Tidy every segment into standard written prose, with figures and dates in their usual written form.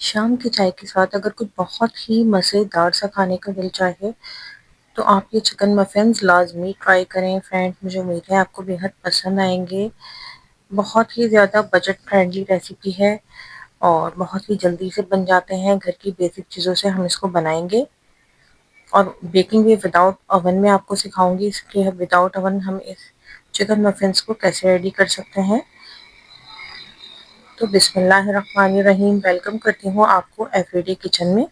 शाम की चाय के साथ अगर कुछ बहुत ही मज़ेदार सा खाने का दिल चाहे तो आप ये चिकन मफ़िन्स लाज़मी ट्राई करें फ्रेंड्स। मुझे उम्मीद है आपको बेहद पसंद आएँगे। बहुत ही ज़्यादा बजट फ्रेंडली रेसिपी है और बहुत ही जल्दी से बन जाते हैं। घर की बेसिक चीज़ों से हम इसको बनाएँगे और बेकिंग भी विदाउट ओवन में आपको सिखाऊँगी। इसके विदाउट ओवन हम इस चिकन मफ़िन्स को कैसे रेडी कर सकते हैं। तो बिस्मिल्लाहिर्रहमानिर्रहीम, वेलकम करती हूँ आपको एवरीडे किचन में।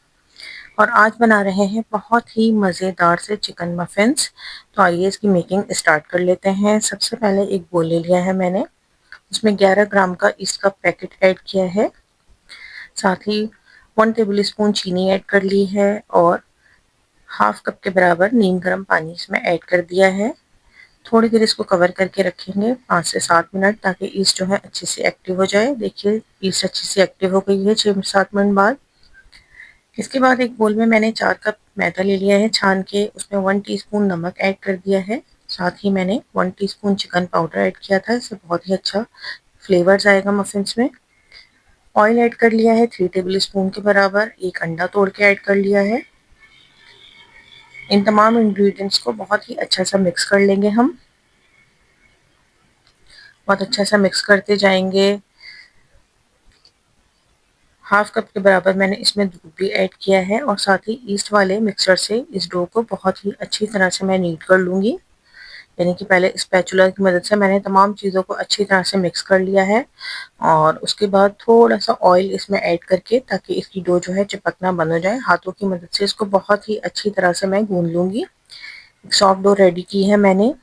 और आज बना रहे हैं बहुत ही मज़ेदार से चिकन मफ़िन्स। तो आइए इसकी मेकिंग स्टार्ट कर लेते हैं। सबसे पहले एक बोल ले लिया है मैंने, उसमें 11 ग्राम का ईस्ट का पैकेट ऐड किया है। साथ ही 1 टेबल स्पून चीनी ऐड कर ली है और हाफ कप के बराबर नीम गर्म पानी इसमें ऐड कर दिया है। थोड़ी देर इसको कवर करके रखेंगे 5 से 7 मिनट, ताकि ईस्ट जो है अच्छे से एक्टिव हो जाए। देखिए ईस्ट अच्छे से एक्टिव हो गई है 6-7 मिनट बाद। इसके बाद एक बोल में मैंने 4 कप मैदा ले लिया है छान के, उसमें 1 टीस्पून नमक ऐड कर दिया है। साथ ही मैंने 1 टीस्पून चिकन पाउडर ऐड किया था, इससे बहुत ही अच्छा फ्लेवर्स आएगा मफ़िन्स में। ऑयल ऐड कर लिया है 3 टेबल स्पून के बराबर। एक अंडा तोड़ के ऐड कर लिया है। इन तमाम इंग्रेडिएंट्स को बहुत ही अच्छा सा मिक्स कर लेंगे हम। बहुत अच्छा सा मिक्स करते जाएंगे। हाफ कप के बराबर मैंने इसमें दूध भी ऐड किया है और साथ ही ईस्ट वाले मिक्सर से इस डो को बहुत ही अच्छी तरह से मैं नीट कर लूँगी। यानी कि पहले स्पैचुला की मदद से मैंने तमाम चीज़ों को अच्छी तरह से मिक्स कर लिया है और उसके बाद थोड़ा सा ऑयल इसमें ऐड करके, ताकि इसकी डो जो है चिपकना बंद हो जाए, हाथों की मदद से इसको बहुत ही अच्छी तरह से मैं गूंद लूँगी। एक सॉफ्ट डो रेडी की है मैंने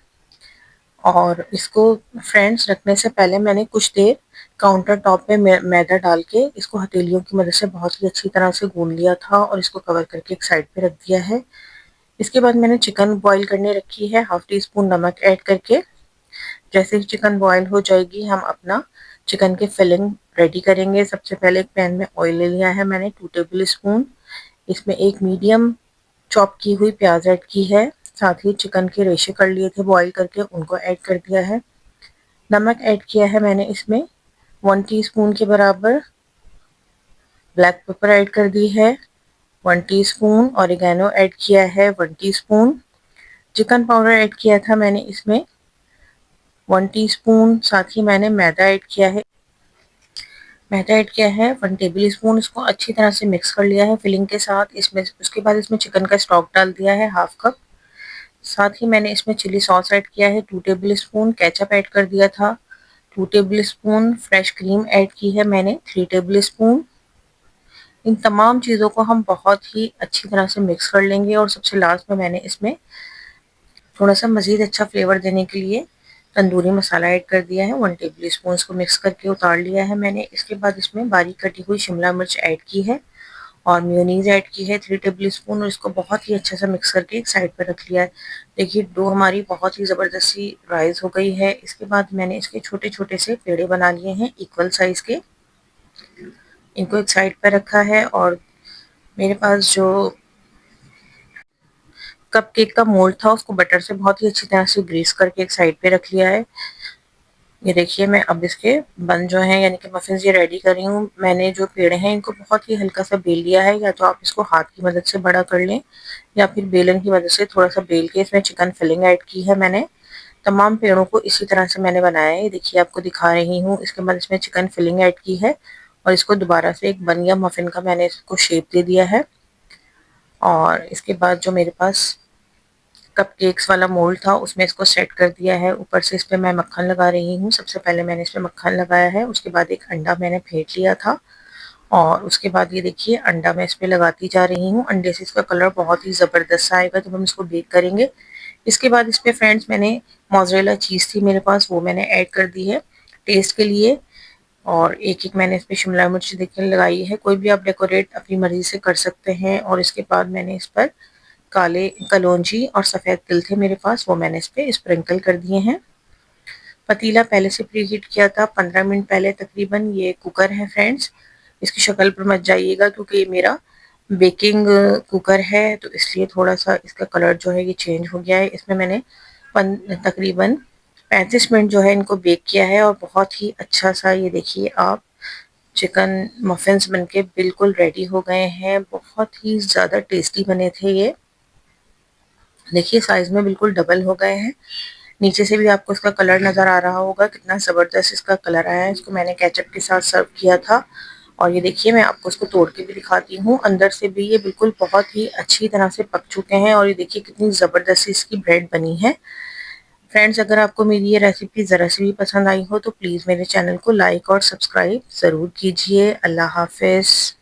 और इसको फ्रेंड्स रखने से पहले मैंने कुछ देर काउंटर टॉप पे मैदा डाल के इसको हथेलियों की मदद से बहुत ही अच्छी तरह से गूंद लिया था और इसको कवर करके एक साइड पे रख दिया है। इसके बाद मैंने चिकन बॉईल करने रखी है हाफ टी स्पून नमक ऐड करके। जैसे ही चिकन बॉईल हो जाएगी हम अपना चिकन की फिलिंग रेडी करेंगे। सबसे पहले एक पैन में ऑयल ले लिया है मैंने 2 टेबल स्पून। इसमें एक मीडियम चॉप की हुई प्याज ऐड की है। साथ ही चिकन के रेशे कर लिए थे बॉईल करके, उनको ऐड कर दिया है। नमक ऐड किया है मैंने इसमें 1 टीस्पून के बराबर। ब्लैक पेपर ऐड कर दी है 1 टीस्पून। ऑरिगेनो ऐड किया है 1 टीस्पून। चिकन पाउडर ऐड किया था मैंने इसमें 1 टीस्पून। साथ ही मैंने मैदा ऐड किया है 1 टेबल स्पून। इसको अच्छी तरह से मिक्स कर लिया है फिलिंग के साथ। इसमें उसके बाद इसमें चिकन का स्टॉक डाल दिया है हाफ कप। साथ ही मैंने इसमें चिली सॉस ऐड किया है 2 टेबल स्पून। केचप ऐड कर दिया था 2 table spoon. Fresh cream add की है मैंने 3 टेबल स्पून। इन तमाम चीज़ों को हम बहुत ही अच्छी तरह से मिक्स कर लेंगे और सबसे लास्ट में मैंने इसमें थोड़ा सा मज़ीद अच्छा फ्लेवर देने के लिए तंदूरी मसाला ऐड कर दिया है 1 टेबल स्पून। इसको मिक्स करके उतार लिया है मैंने। इसके बाद इसमें बारीक कटी हुई शिमला मिर्च ऐड की है और मेयोनीज ऐड की है 3 टेबल स्पून और इसको बहुत ही अच्छे से मिक्स करके एक साइड पर रख लिया है। देखिए डो हमारी बहुत ही ज़बरदस्त सी राइस हो गई है। इसके बाद मैंने इसके छोटे छोटे से पेड़े बना लिए हैं इक्वल साइज़ के। इनको एक साइड पर रखा है और मेरे पास जो कपकेक का मोल्ड था उसको बटर से बहुत ही अच्छी तरह से ग्रीस करके एक साइड पे रख लिया है। ये देखिए मैं अब इसके बन जो हैं यानी कि मफ़िन्स ये रेडी कर रही हूँ। मैंने जो पेड़े हैं इनको बहुत ही हल्का सा बेल लिया है, या तो आप इसको हाथ की मदद से बड़ा कर लें या फिर बेलन की मदद से थोड़ा सा बेल के इसमें चिकन फिलिंग ऐड की है मैंने। तमाम पेड़ों को इसी तरह से मैंने बनाया है, देखिए आपको दिखा रही हूँ। इसके बाद इसमें चिकन फिलिंग ऐड की है और इसको दोबारा से एक बन या मफ़िन का मैंने इसको शेप दे दिया है। और इसके बाद जो मेरे पास कपकेक्स वाला मोल्ड था उसमें इसको सेट कर दिया है। ऊपर से इस पे मैं मक्खन लगा रही हूँ। सबसे पहले मैंने इस पे मक्खन लगाया है, उसके बाद एक अंडा मैंने फेंट लिया था और उसके बाद ये देखिए अंडा मैं इस पे लगाती जा रही हूँ। अंडे से इसका कलर बहुत ही ज़बरदस्त आएगा जब हम इसको बेक करेंगे। इसके बाद इस पे फ्रेंड्स मैंने मोज़रेला चीज़ थी मेरे पास, वो मैंने ऐड कर दी है टेस्ट के लिए। और एक-एक मैंने इस पे शिमला मिर्च देखिए लगाई है। कोई भी आप डेकोरेट अपनी मर्ज़ी से कर सकते हैं। और इसके बाद मैंने इस पर काले कलौंजी और सफ़ेद तिल थे मेरे पास, वो मैंने इस पे स्प्रिंकल कर दिए हैं। पतीला पहले से प्रीहीट किया था 15 मिनट पहले तकरीबन। ये कुकर है फ्रेंड्स, इसकी शक्ल पर मत जाइएगा क्योंकि ये मेरा बेकिंग कुकर है, तो इसलिए थोड़ा सा इसका कलर जो है ये चेंज हो गया है। इसमें मैंने तकरीबन 35 मिनट जो है इनको बेक किया है और बहुत ही अच्छा सा ये देखिए आप चिकन मफिन्स बनके बिल्कुल रेडी हो गए हैं। बहुत ही ज़्यादा टेस्टी बने थे ये। देखिए साइज़ में बिल्कुल डबल हो गए हैं। नीचे से भी आपको इसका कलर नज़र आ रहा होगा, कितना ज़बरदस्त इसका कलर आया है। इसको मैंने केचप के साथ सर्व किया था और ये देखिए मैं आपको इसको तोड़ के भी दिखाती हूँ। अंदर से भी ये बिल्कुल बहुत ही अच्छी तरह से पक चुके हैं और ये देखिए कितनी ज़बरदस्त इसकी ब्रेड बनी है। फ्रेंड्स, अगर आपको मेरी ये रेसिपी ज़रा सी भी पसंद आई हो तो प्लीज़ मेरे चैनल को लाइक और सब्सक्राइब ज़रूर कीजिए। अल्लाह हाफ़िज़।